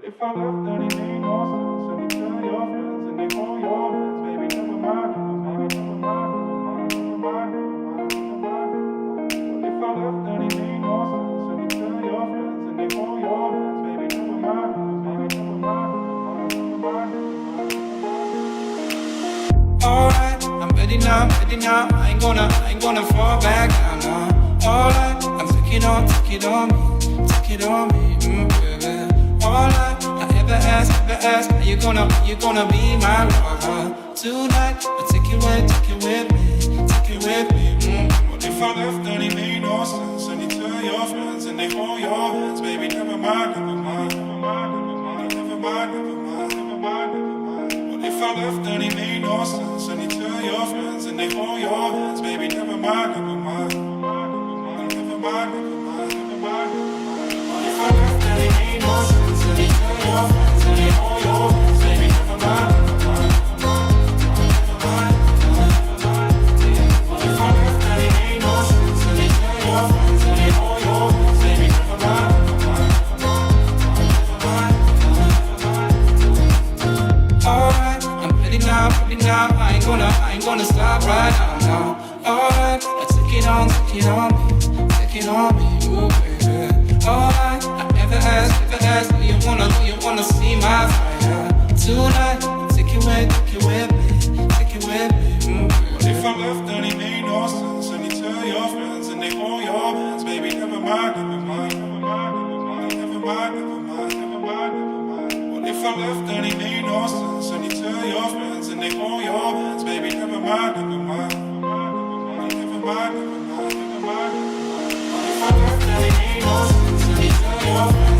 If I left, then it made no sense. And you tell your friends and they hold your hands. Baby, never mind, never mind, never mind, never mind, never mind, never mind, never mind. But if I left, then it made no sense. And you tell your friends and they hold your hands. Baby, never mind, never mind, never mind, never mind, never mind, never mind. Alright, I'm ready now, I'm ready now. I ain't gonna fall back down now. Alright, I'm taking on me, take it on me, baby. All I ever ask, are you gonna be my lover tonight? I'll take it with me. What if I left and it made no sense? And you tell your friends and they hold your hands, baby, never mind, never mind, never mind, never mind, never mind, never mind, never mind, never mind. What if I left and it made no sense? And you tell your friends and they hold your hands, baby, never mind, never mind, never mind, never mind, never mind, never mind, never mind. What if I left and it made no sense? Your friends and they hold your hands, baby, never mind, never mind, never mind, never mind, never mind. What if I left and it ain't no sense? And they tell your friends and they hold your hands, baby, never mind, never mind, never mind, never mind. Alright, I'm ready now, I ain't gonna stop right now. Alright, take it on me, ooh baby. Alright, I ever ask, do you wanna see my fire tonight? Take it with me. What if I left and it made no sense? And you tell your friends and they hold your hands, baby, never mind, never mind, never mind, never mind, never mind, never mind, never mind, never mind. What if I left and it made no sense? And you tell your friends and they hold your hands, baby, never mind, never mind, never mind, never mind, never mind, never mind, never mind. What if I left and it made no sense? And you tell your friends